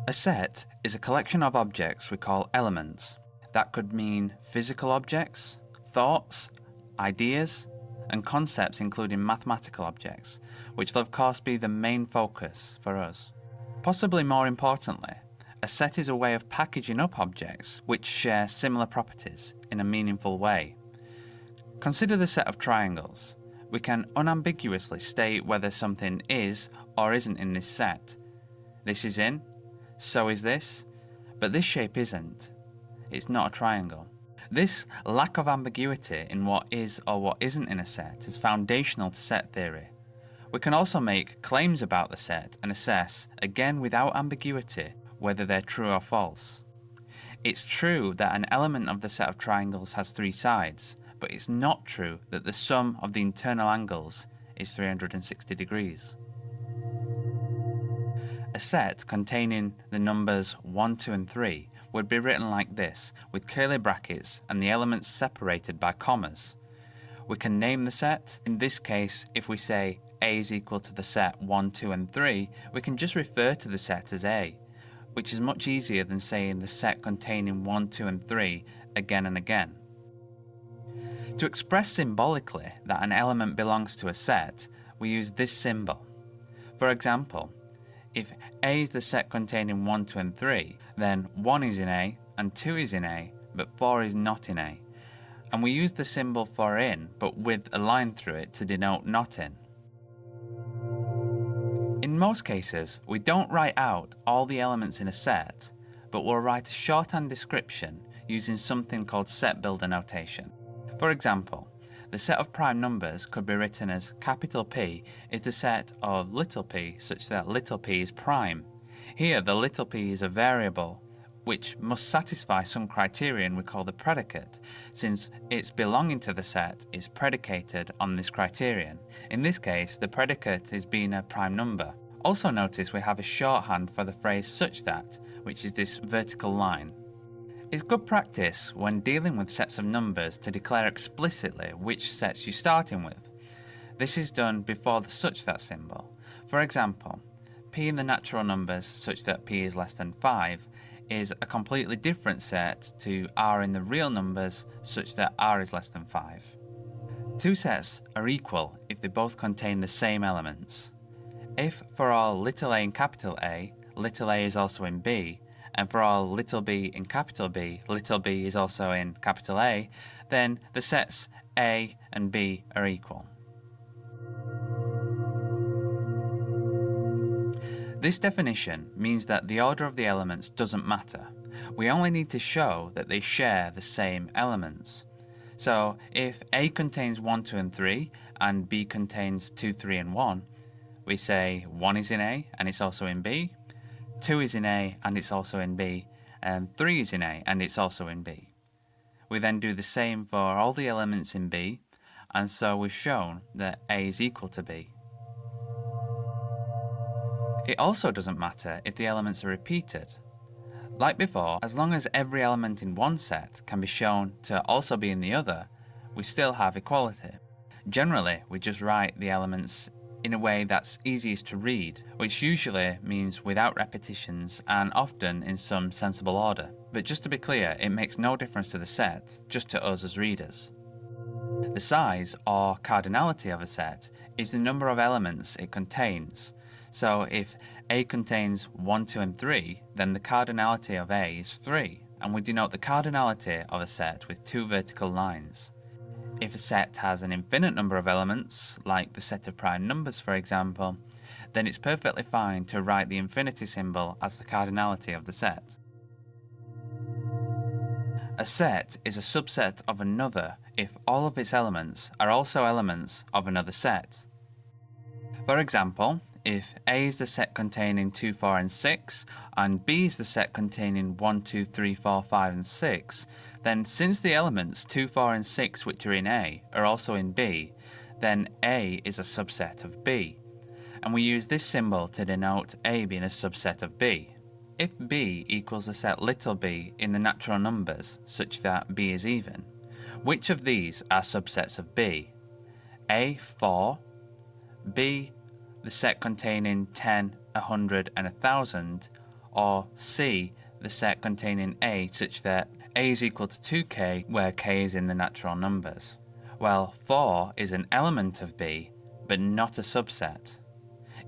A set is a collection of objects we call elements. That could mean physical objects, thoughts, ideas, and concepts including mathematical objects, which will of course be the main focus for us. Possibly more importantly, a set is a way of packaging up objects which share similar properties in a meaningful way. Consider the set of triangles. We can unambiguously state whether something is or isn't in this set. This is in, so is this, but this shape isn't. It's not a triangle. This lack of ambiguity in what is or what isn't in a set is foundational to set theory. We can also make claims about the set and assess, again without ambiguity, whether they're true or false. It's true that an element of the set of triangles has three sides, but it's not true that the sum of the internal angles is 360 degrees. A set containing the numbers 1, 2 and 3 would be written like this, with curly brackets and the elements separated by commas. We can name the set. In this case, if we say A is equal to the set 1, 2 and 3, we can just refer to the set as A, which is much easier than saying the set containing 1, 2 and 3 again and again. To express symbolically that an element belongs to a set, we use this symbol. For example, if A is the set containing 1, 2 and 3, then 1 is in A and 2 is in A, but 4 is not in A. And we use the symbol for in, but with a line through it to denote not in. In most cases, we don't write out all the elements in a set, but we'll write a shorthand description using something called set builder notation. For example, the set of prime numbers could be written as capital P is the set of little p such that little p is prime. Here the little p is a variable which must satisfy some criterion we call the predicate, since its belonging to the set is predicated on this criterion. In this case, the predicate is being a prime number. Also notice we have a shorthand for the phrase such that, which is this vertical line. It's good practice when dealing with sets of numbers to declare explicitly which sets you're starting with. This is done before the such that symbol. For example, p in the natural numbers such that p is less than 5 is a completely different set to r in the real numbers such that r is less than 5. Two sets are equal if they both contain the same elements. If for all little a in capital A, little a is also in B, and for all little b in capital B, little b is also in capital A, then the sets A and B are equal. This definition means that the order of the elements doesn't matter. We only need to show that they share the same elements. So if A contains 1, 2 and 3 and B contains 2, 3 and 1, we say 1 is in A and it's also in B, 2 is in A and it's also in B, and 3 is in A and it's also in B. We then do the same for all the elements in B, and so we've shown that A is equal to B. It also doesn't matter if the elements are repeated. Like before, as long as every element in one set can be shown to also be in the other, we still have equality. Generally, we just write the elements in a way that's easiest to read, which usually means without repetitions and often in some sensible order. But just to be clear, it makes no difference to the set, just to us as readers. The size, or cardinality of a set, is the number of elements it contains. So if A contains 1, 2 and 3, then the cardinality of A is 3, and we denote the cardinality of a set with two vertical lines. If a set has an infinite number of elements, like the set of prime numbers for example, then it's perfectly fine to write the infinity symbol as the cardinality of the set. A set is a subset of another if all of its elements are also elements of another set. For example, if A is the set containing 2, 4 and 6, and B is the set containing 1, 2, 3, 4, 5 and 6, then since the elements 2, 4 and 6 which are in A are also in B, then A is a subset of B. And we use this symbol to denote A being a subset of B. If B equals the set little b in the natural numbers such that B is even, which of these are subsets of B? A, 4, B, the set containing 10, 100 and 1000, or C, the set containing A such that A is equal to 2k where k is in the natural numbers? Well, 4 is an element of B, but not a subset.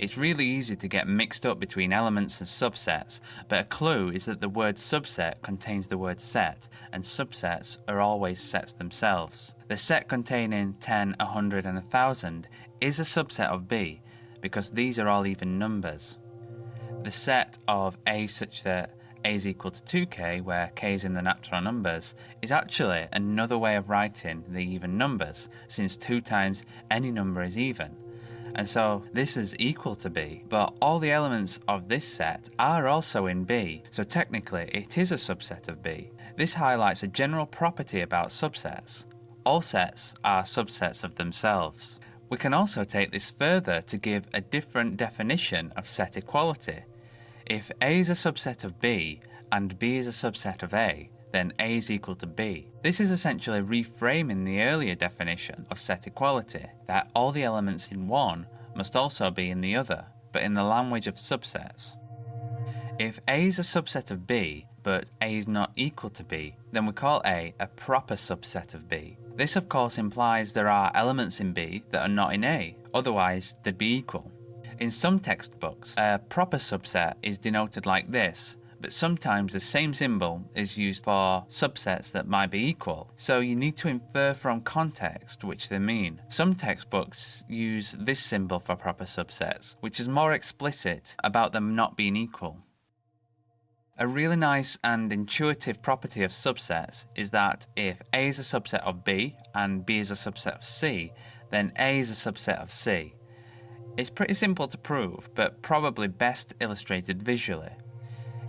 It's really easy to get mixed up between elements and subsets, but a clue is that the word subset contains the word set, and subsets are always sets themselves. The set containing 10, 100 and 1000 is a subset of B, because these are all even numbers. The set of A such that A is equal to 2k, where k is in the natural numbers, is actually another way of writing the even numbers, since 2 times any number is even. And so this is equal to B, but all the elements of this set are also in B, so technically it is a subset of B. This highlights a general property about subsets. All sets are subsets of themselves. We can also take this further to give a different definition of set equality. If A is a subset of B and B is a subset of A, then A is equal to B. This is essentially reframing the earlier definition of set equality, that all the elements in one must also be in the other, but in the language of subsets. If A is a subset of B, but A is not equal to B, then we call A a proper subset of B. This of course implies there are elements in B that are not in A, otherwise they'd be equal. In some textbooks, a proper subset is denoted like this, but sometimes the same symbol is used for subsets that might be equal, so you need to infer from context which they mean. Some textbooks use this symbol for proper subsets, which is more explicit about them not being equal. A really nice and intuitive property of subsets is that if A is a subset of B and B is a subset of C, then A is a subset of C. It's pretty simple to prove, but probably best illustrated visually.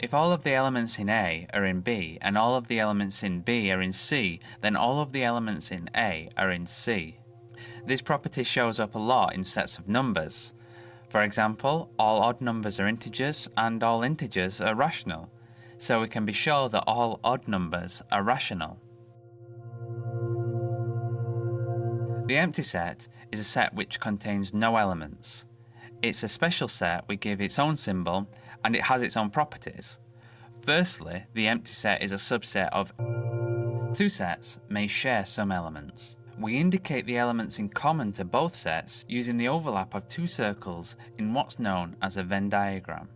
If all of the elements in A are in B and all of the elements in B are in C, then all of the elements in A are in C. This property shows up a lot in sets of numbers. For example, all odd numbers are integers and all integers are rational, so we can be sure that all odd numbers are rational. The empty set is a set which contains no elements. It's a special set we give its own symbol, and it has its own properties. Firstly, the empty set is a subset of two sets may share some elements. We indicate the elements in common to both sets using the overlap of two circles in what's known as a Venn diagram.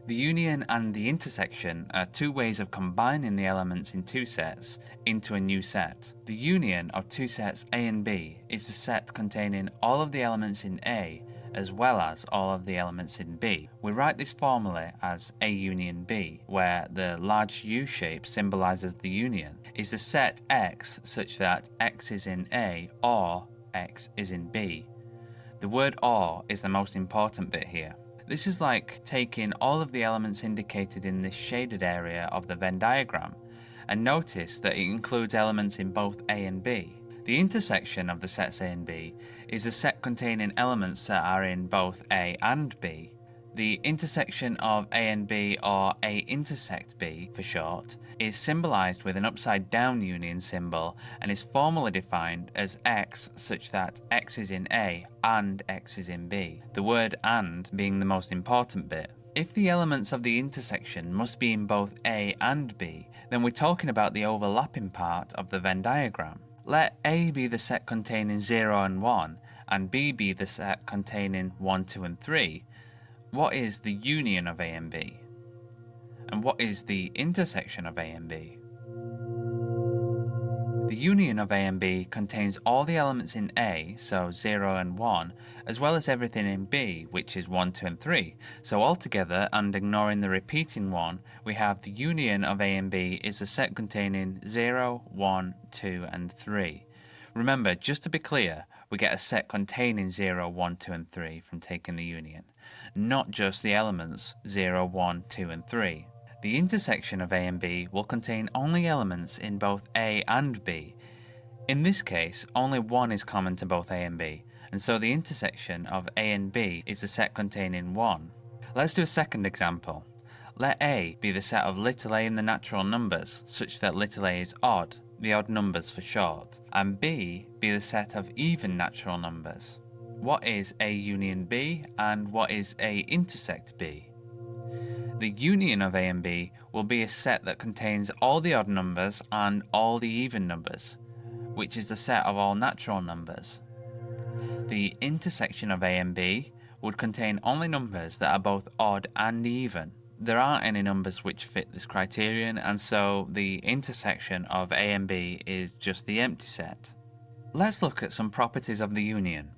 The union and the intersection are two ways of combining the elements in two sets into a new set. The union of two sets A and B is the set containing all of the elements in A as well as all of the elements in B. We write this formally as A union B, where the large U shape symbolizes the union, is the set X such that X is in A or X is in B. The word or is the most important bit here. This is like taking all of the elements indicated in this shaded area of the Venn diagram, and notice that it includes elements in both A and B. The intersection of the sets A and B is a set containing elements that are in both A and B. The intersection of A and B, or A intersect B for short, is symbolized with an upside down union symbol and is formally defined as X such that X is in A and X is in B, the word and being the most important bit. If the elements of the intersection must be in both A and B, then we're talking about the overlapping part of the Venn diagram. Let A be the set containing 0 and 1, and B be the set containing 1, 2 and 3. What is the union of A and B? And what is the intersection of A and B? The union of A and B contains all the elements in A, so 0 and 1, as well as everything in B, which is 1, 2 and 3. So altogether, and ignoring the repeating 1, we have the union of A and B is a set containing 0, 1, 2 and 3. Remember, just to be clear, we get a set containing 0, 1, 2 and 3 from taking the union, not just the elements 0, 1, 2 and 3. The intersection of A and B will contain only elements in both A and B. In this case, only 1 is common to both A and B, and so the intersection of A and B is the set containing 1. Let's do a second example. Let A be the set of little a in the natural numbers, such that little a is odd, the odd numbers for short, and B be the set of even natural numbers. What is A union B and what is A intersect B? The union of A and B will be a set that contains all the odd numbers and all the even numbers, which is the set of all natural numbers. The intersection of A and B would contain only numbers that are both odd and even. There aren't any numbers which fit this criterion, and so the intersection of A and B is just the empty set. Let's look at some properties of the union.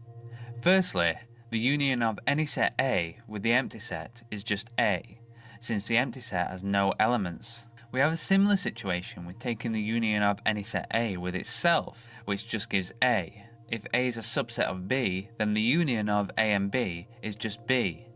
Firstly, the union of any set A with the empty set is just A, since the empty set has no elements. We have a similar situation with taking the union of any set A with itself, which just gives A. If A is a subset of B, then the union of A and B is just B,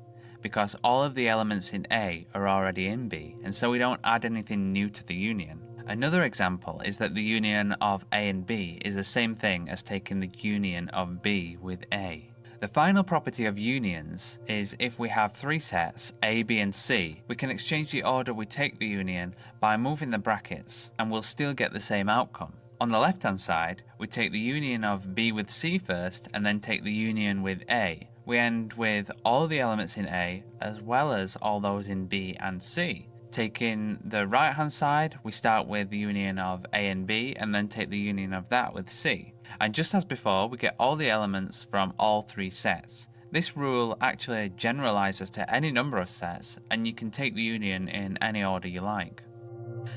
because all of the elements in A are already in B, and so we don't add anything new to the union. Another example is that the union of A and B is the same thing as taking the union of B with A. The final property of unions is if we have three sets, A, B and C, we can exchange the order we take the union by moving the brackets, and we'll still get the same outcome. On the left hand side, we take the union of B with C first, and then take the union with A. We end with all the elements in A, as well as all those in B and C. Taking the right hand side, we start with the union of A and B, and then take the union of that with C. And just as before, we get all the elements from all three sets. This rule actually generalizes to any number of sets, and you can take the union in any order you like.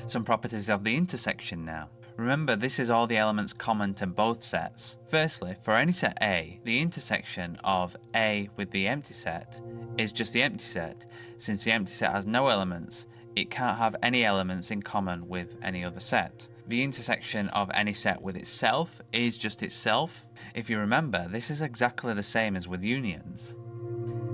Some properties of the intersection now. Remember, this is all the elements common to both sets. Firstly, for any set A, the intersection of A with the empty set is just the empty set. Since the empty set has no elements, it can't have any elements in common with any other set. The intersection of any set with itself is just itself. If you remember, this is exactly the same as with unions.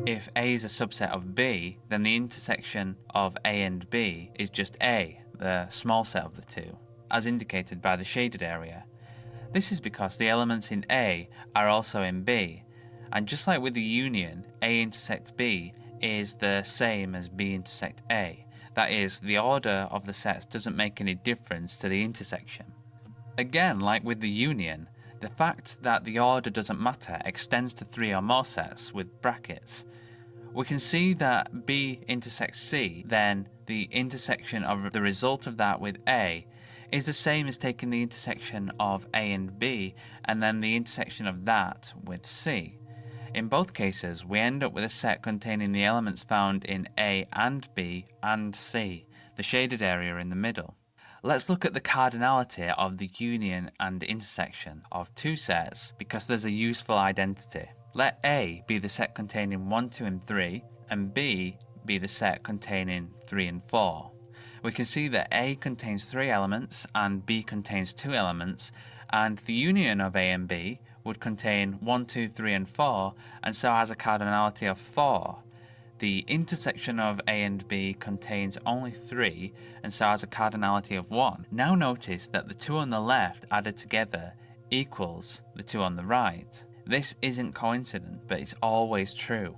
If A is a subset of B, then the intersection of A and B is just A, the small set of the two, as indicated by the shaded area. This is because the elements in A are also in B, and just like with the union, A intersect B is the same as B intersect A. That is, the order of the sets doesn't make any difference to the intersection. Again, like with the union, the fact that the order doesn't matter extends to three or more sets with brackets. We can see that B intersects C, then the intersection of the result of that with A is the same as taking the intersection of A and B, and then the intersection of that with C. In both cases, we end up with a set containing the elements found in A and B and C, the shaded area in the middle. Let's look at the cardinality of the union and intersection of two sets because there's a useful identity. Let A be the set containing 1, 2 and 3, and B be the set containing 3 and 4. We can see that A contains 3 elements and B contains 2 elements, and the union of A and B would contain 1, 2, 3 and 4, and so has a cardinality of 4. The intersection of A and B contains only 3, and so has a cardinality of 1. Now notice that the 2 on the left added together equals the 2 on the right. This isn't coincident, but it's always true.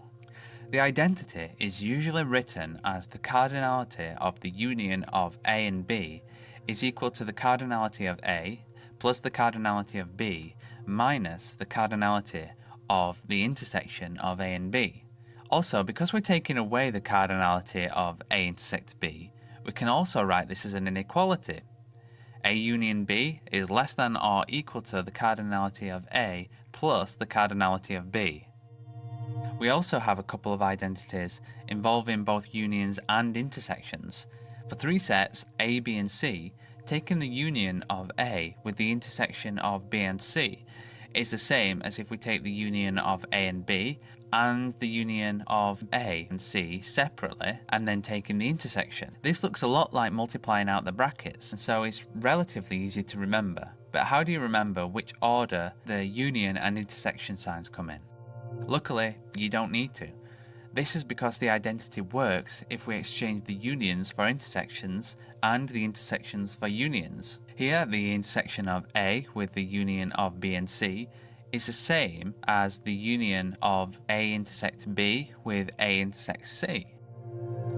The identity is usually written as the cardinality of the union of A and B is equal to the cardinality of A plus the cardinality of B minus the cardinality of the intersection of A and B. Also, because we're taking away the cardinality of A intersects B, we can also write this as an inequality. A union B is less than or equal to the cardinality of A plus the cardinality of B. We also have a couple of identities involving both unions and intersections. For 3 sets, A, B and C, taking the union of A with the intersection of B and C is the same as if we take the union of A and B and the union of A and C separately and then taking the intersection. This looks a lot like multiplying out the brackets, and so it's relatively easy to remember. But how do you remember which order the union and intersection signs come in? Luckily, you don't need to. This is because the identity works if we exchange the unions for intersections and the intersections for unions. Here, the intersection of A with the union of B and C is the same as the union of A intersects B with A intersects C.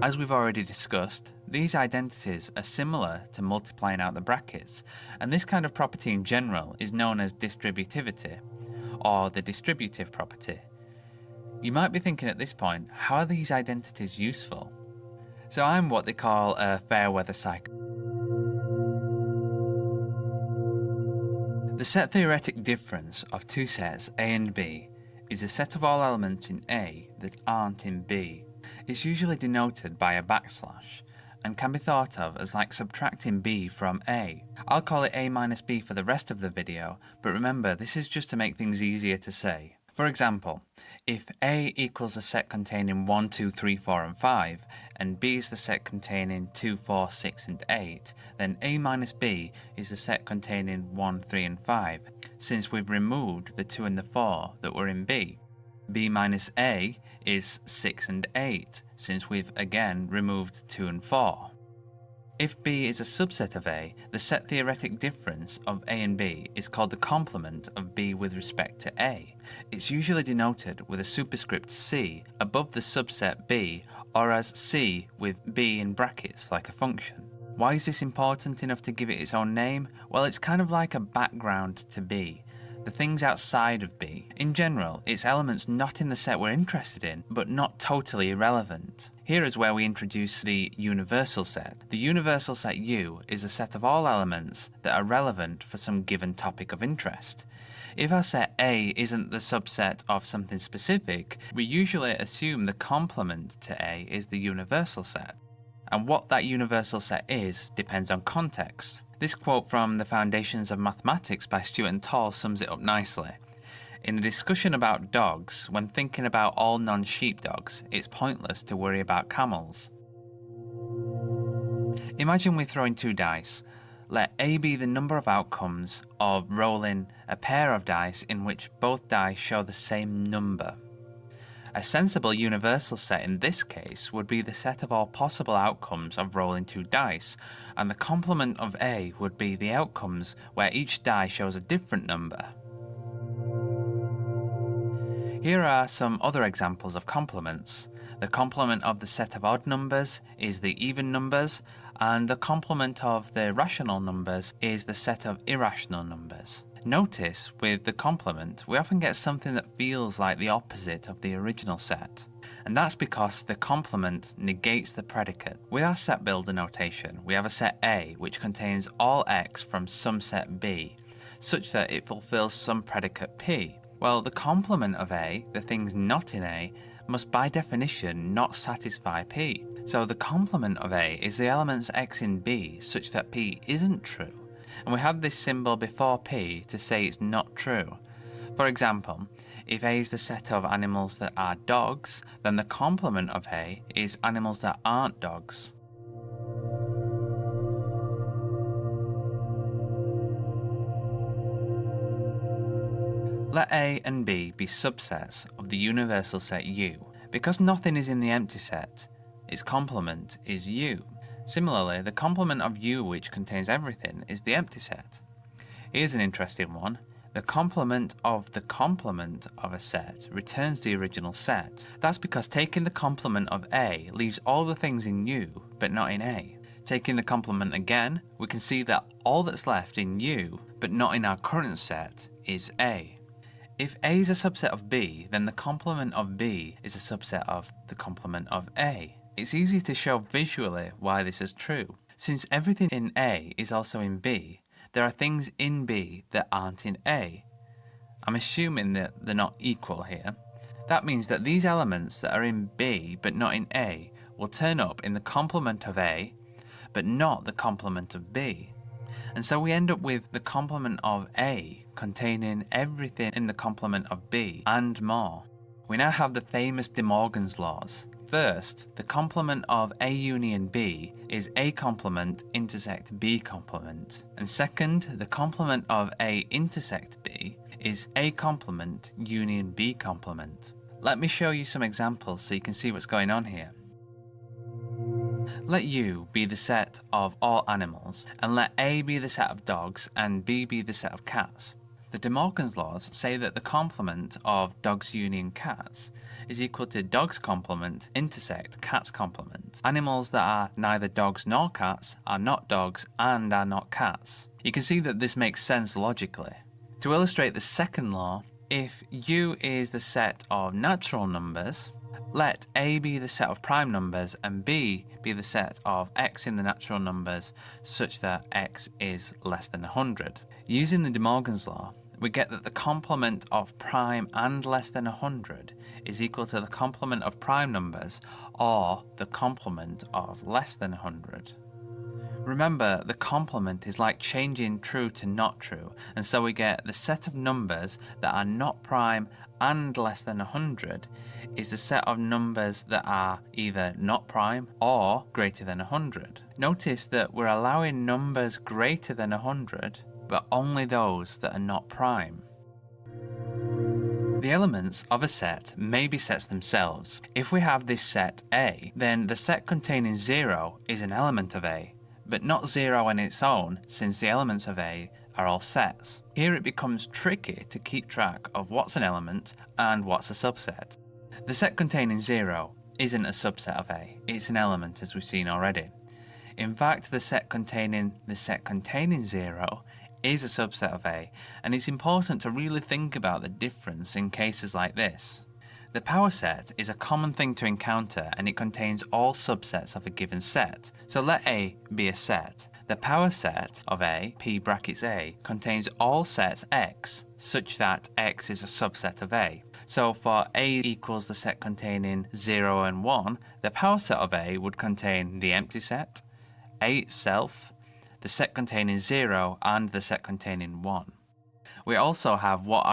As we've already discussed, these identities are similar to multiplying out the brackets, and this kind of property in general is known as distributivity, or the distributive property. You might be thinking at this point, how are these identities useful? So I'm what they call a fair weather cycle. The set theoretic difference of two sets A and B is a set of all elements in A that aren't in B. It's usually denoted by a backslash and can be thought of as like subtracting B from A. I'll call it A minus B for the rest of the video, but remember, this is just to make things easier to say. For example, if A equals a set containing 1, 2, 3, 4 and 5, and B is the set containing 2, 4, 6 and 8, then A minus B is the set containing 1, 3 and 5, since we've removed the 2 and the 4 that were in B. B minus A is 6 and 8, since we've again removed 2 and 4. If B is a subset of A, the set theoretic difference of A and B is called the complement of B with respect to A. It's usually denoted with a superscript C above the subset B, or as C with B in brackets like a function. Why is this important enough to give it its own name? Well, it's kind of like a background to B. The things outside of B. In general, it's elements not in the set we're interested in, but not totally irrelevant. Here is where we introduce the universal set. The universal set U is a set of all elements that are relevant for some given topic of interest. If our set A isn't the subset of something specific, we usually assume the complement to A is the universal set. And what that universal set is depends on context. This quote from The Foundations of Mathematics by Stewart and Tall sums it up nicely. In a discussion about dogs, when thinking about all non-sheepdogs, it's pointless to worry about camels. Imagine we're throwing two dice. Let A be the number of outcomes of rolling a pair of dice in which both dice show the same number. A sensible universal set in this case would be the set of all possible outcomes of rolling two dice, and the complement of A would be the outcomes where each die shows a different number. Here are some other examples of complements. The complement of the set of odd numbers is the even numbers, and the complement of the rational numbers is the set of irrational numbers. Notice, with the complement, we often get something that feels like the opposite of the original set. And that's because the complement negates the predicate. With our set builder notation, we have a set A which contains all x from some set B, such that it fulfills some predicate P. Well, the complement of A, the things not in A, must by definition not satisfy P. So the complement of A is the elements x in B such that P isn't true. And we have this symbol before P to say it's not true. For example, if A is the set of animals that are dogs, then the complement of A is animals that aren't dogs. Let A and B be subsets of the universal set U. Because nothing is in the empty set, its complement is U. Similarly, the complement of U which contains everything is the empty set. Here's an interesting one. The complement of a set returns the original set. That's because taking the complement of A leaves all the things in U, but not in A. Taking the complement again, we can see that all that's left in U, but not in our current set, is A. If A is a subset of B, then the complement of B is a subset of the complement of A. It's easy to show visually why this is true. Since everything in A is also in B, there are things in B that aren't in A. I'm assuming that they're not equal here. That means that these elements that are in B but not in A will turn up in the complement of A, but not the complement of B. And so we end up with the complement of A containing everything in the complement of B and more. We now have the famous De Morgan's laws. First, the complement of A union B is A complement intersect B complement. And second, the complement of A intersect B is A complement union B complement. Let me show you some examples so you can see what's going on here. Let U be the set of all animals, and let A be the set of dogs and B be the set of cats. The De Morgan's laws say that the complement of dogs union cats is equal to dogs complement intersect cats complement. Animals that are neither dogs nor cats are not dogs and are not cats. You can see that this makes sense logically. To illustrate the second law, if U is the set of natural numbers let A be the set of prime numbers and B be the set of x in the natural numbers such that x is less than 100. Using the De Morgan's law, we get that the complement of prime and less than 100 is equal to the complement of prime numbers or the complement of less than 100. Remember, the complement is like changing true to not true, and so we get the set of numbers that are not prime and less than 100 is the set of numbers that are either not prime or greater than 100. Notice that we're allowing numbers greater than 100, but only those that are not prime. The elements of a set may be sets themselves. If we have this set A, then the set containing 0 is an element of A, but not 0 on its own, since the elements of A are all sets. Here it becomes tricky to keep track of what's an element and what's a subset. The set containing 0 isn't a subset of A, it's an element, as we've seen already. In fact, the set containing 0 is a subset of A, and it's important to really think about the difference in cases like this. The power set is a common thing to encounter, and it contains all subsets of a given set. So let A be a set. The power set of A, P brackets A, contains all sets X, such that X is a subset of A. So for A equals the set containing 0 and 1, the power set of A would contain the empty set, A itself, the set containing 0, and the set containing 1. We also have what